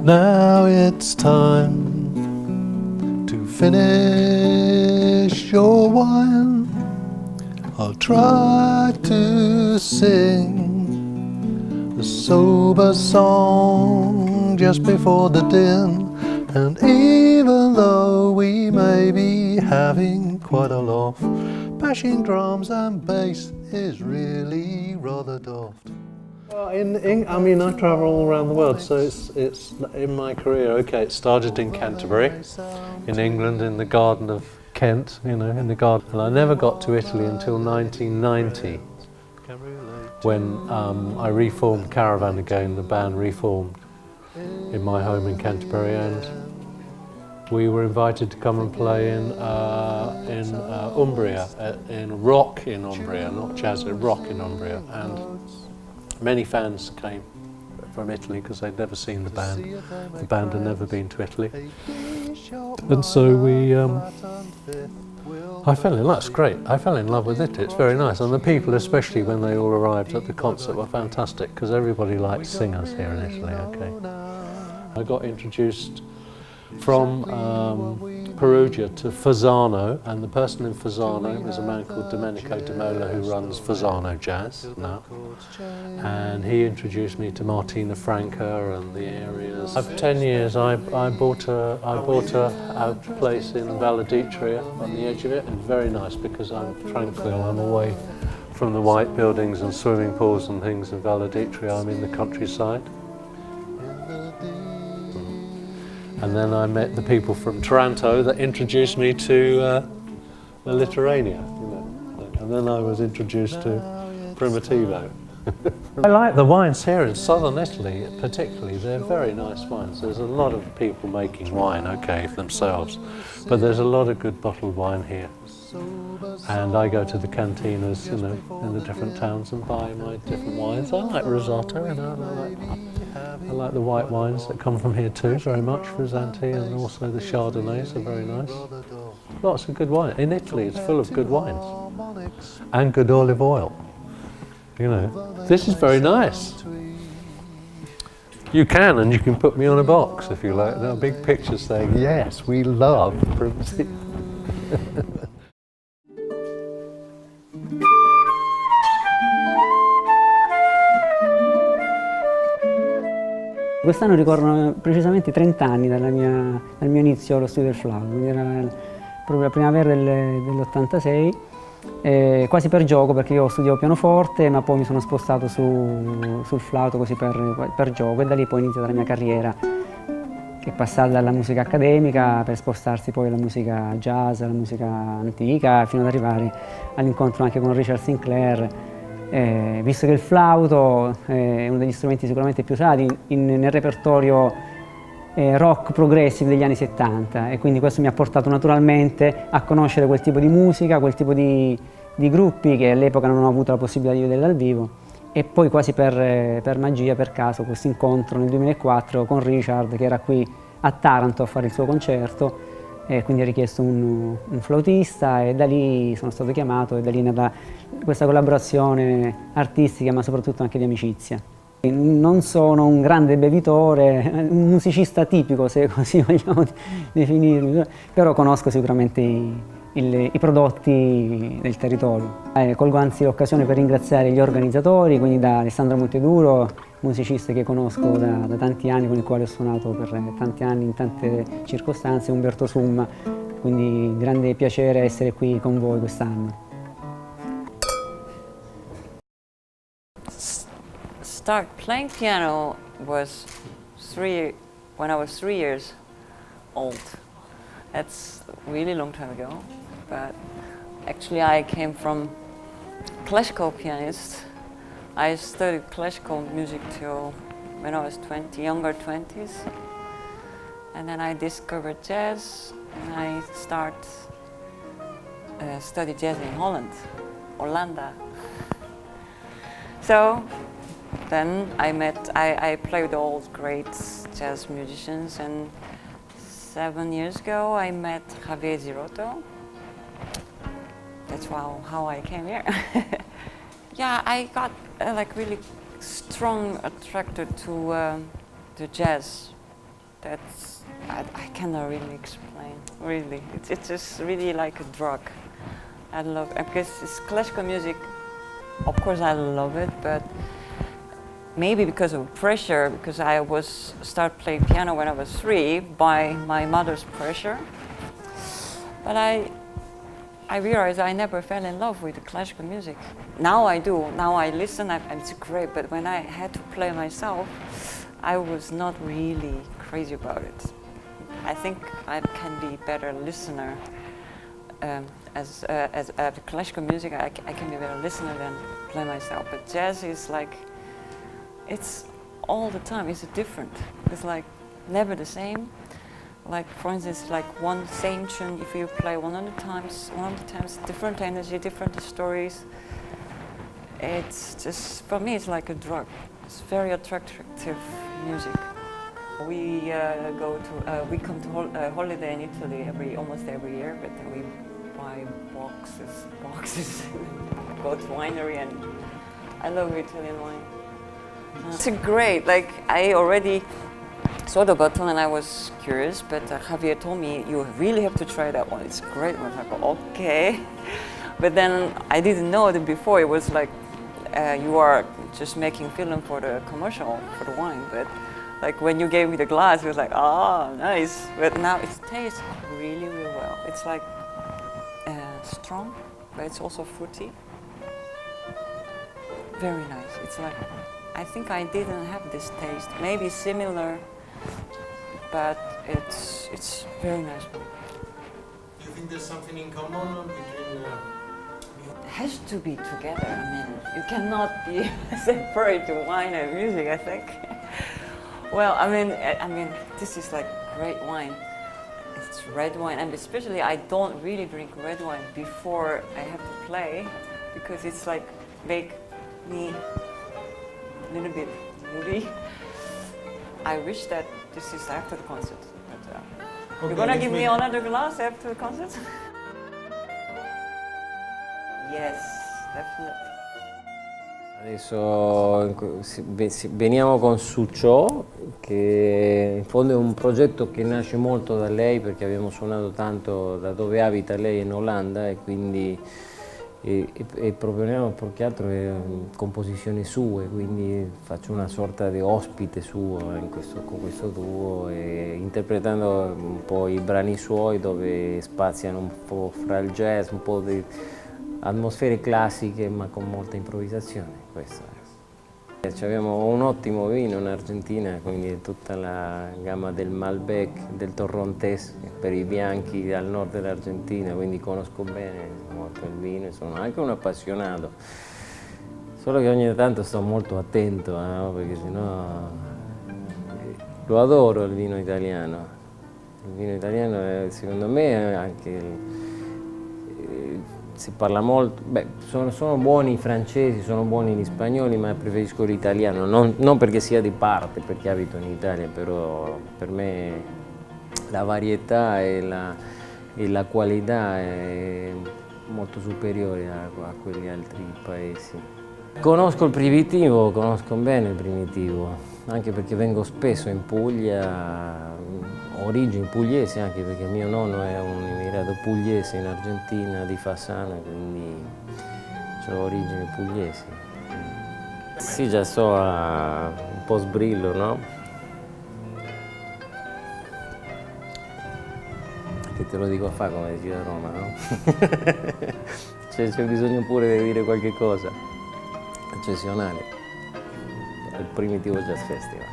Now it's time to finish your wine. I'll try to sing a sober song just before the din. And even though we may be having quite a laugh, bashing drums and bass is really rather daft. Well, I mean, I travel all around the world, so it's in my career. Okay, it started in Canterbury, in England, in the Garden of Kent, you know, in the garden. And I never got to Italy until 1990, when I reformed Caravan again. The band reformed in my home in Canterbury, and we were invited to come and play in Umbria, in rock in Umbria, not jazz, rock in Umbria. And many fans came from Italy because they'd never seen the band. The band had never been to Italy. And so I fell in love, that's great. I fell in love with it, it's very nice. And the people, especially when they all arrived at the concert, were fantastic because everybody likes singers here in Italy, okay. I got introduced from Perugia to Fasano, and the person in Fasano is a man called Domenico De Mola who runs Fasano Jazz now, and he introduced me to Martina Franca and the areas. After 10 years I bought a place in Valladolid on the edge of it. It's very nice because I'm tranquil, I'm away from the white buildings and swimming pools and things in Valladolid. I'm in the countryside. And then I met the people from Taranto that introduced me to the Littorania, you know. And then I was introduced to Primitivo. I like the wines here in southern Italy particularly. They're very nice wines. There's a lot of people making wine, okay, for themselves, but there's a lot of good bottled wine here. And I go to the cantinas, you know, in the different towns and buy my different wines. I like Risotto, you know, I like the white wines that come from here too, very much, Frizzanti, and also the Chardonnays are very nice. Lots of good wine. In Italy it's full of good wines. And good olive oil. You know, this is very nice. You can put me on a box if you like. There are big pictures saying, yes, we love Primitivo. Quest'anno ricorrono precisamente 30 anni dal mio inizio allo studio del flauto, quindi era proprio la primavera dell'86, quasi per gioco, perché io studiavo pianoforte ma poi mi sono spostato sul flauto così per gioco, e da lì poi è iniziata la mia carriera, che è passata dalla musica accademica per spostarsi poi alla musica jazz, alla musica antica, fino ad arrivare all'incontro anche con Richard Sinclair. Visto che il flauto è uno degli strumenti sicuramente più usati nel repertorio rock progressive degli anni 70, e quindi questo mi ha portato naturalmente a conoscere quel tipo di musica, quel tipo di gruppi che all'epoca non ho avuto la possibilità di vedere dal vivo, e poi quasi per magia, per caso, questo incontro nel 2004 con Richard, che era qui a Taranto a fare il suo concerto, e quindi ha richiesto un flautista, e da lì sono stato chiamato, e da lì è nata questa collaborazione artistica ma soprattutto anche di amicizia. Non sono un grande bevitore, un musicista tipico, se così vogliamo definirmi, però conosco sicuramente i prodotti del territorio. Colgo anzi l'occasione per ringraziare gli organizzatori, quindi da Alessandro Monteduro, musicista che conosco da tanti anni, con il quale ho suonato per tanti anni in tante circostanze, Umberto Summa, quindi grande piacere essere qui con voi quest'anno. Start playing piano was when I was 3 years old. That's a really long time ago, but actually I came from classical pianist. I studied classical music till when I was 20, younger 20s, and then I discovered jazz, and I studied jazz in Holland, Hollanda. So then I played with all great jazz musicians, and 7 years ago I met Javier Girotto. That's how I came here. Yeah, I got like really strong attracted to jazz I cannot really explain. Really, it's just really like a drug. I love it because it's classical music. Of course, I love it, but maybe because of pressure, because I was start playing piano when I was 3 by my mother's pressure. But I realized I never fell in love with the classical music. Now I do. Now I listen, and it's great. But when I had to play myself, I was not really crazy about it. I think I can be better listener. As classical music, I can be a better listener than play myself. But jazz is like, it's all the time. It's different. It's like never the same. Like for instance, like one same tune, if you play 100 times, different energy, different stories. It's just, for me, it's like a drug. It's very attractive music. We we come to holiday in Italy almost every year, but then we buy boxes, go to winery, and I love Italian wine. It's great. Like I already saw the bottle and I was curious, but Javier told me you really have to try that one. It's great. I was like, okay, but then I didn't know that before. It was like you are just making film for the commercial for the wine, but like when you gave me the glass, it was like, oh, nice. But now it tastes really, really well. It's like strong, but it's also fruity. Very nice. It's like, I think I didn't have this taste. Maybe similar, but it's very nice. Do you think there's something in common between? It has to be together. I mean, you cannot be separate to wine and music, I think. Well, I mean, this is like great wine. It's red wine, and especially I don't really drink red wine before I have to play, because it's like make me a little bit moody. I wish that this is after the concert. But, you're gonna give me another glass after the concert? Yes, definitely. Adesso veniamo con Soo Cho, che in fondo è un progetto che nasce molto da lei, perché abbiamo suonato tanto da dove abita lei in Olanda, e quindi proponiamo più che altro composizioni sue, quindi faccio una sorta di ospite suo con questo duo, interpretando un po' i brani suoi dove spaziano un po' fra il jazz, un po' di atmosfere classiche ma con molta improvvisazione. Questo è. Abbiamo un ottimo vino in Argentina, quindi tutta la gamma del Malbec, del Torrontés per i bianchi al nord dell'Argentina, quindi conosco bene molto il vino e sono anche un appassionato. Solo che ogni tanto sto molto attento, no? Perché sennò lo adoro il vino italiano. Il vino italiano secondo me è anche si parla molto, sono buoni i francesi, sono buoni gli spagnoli, ma preferisco l'italiano, non perché sia di parte, perché abito in Italia, però per me la varietà e la qualità è molto superiore a quegli altri paesi. Conosco il Primitivo, conosco bene il Primitivo, anche perché vengo spesso in Puglia, origini pugliesi, anche perché mio nonno è un immigrato pugliese in Argentina, di Fassana, quindi ho origini pugliesi. Sì, già so, un po' sbrillo, no? Che te lo dico a fa, come dici da Roma, no? C'è bisogno pure di dire qualche cosa eccezionale al Primitivo Jazz Festival.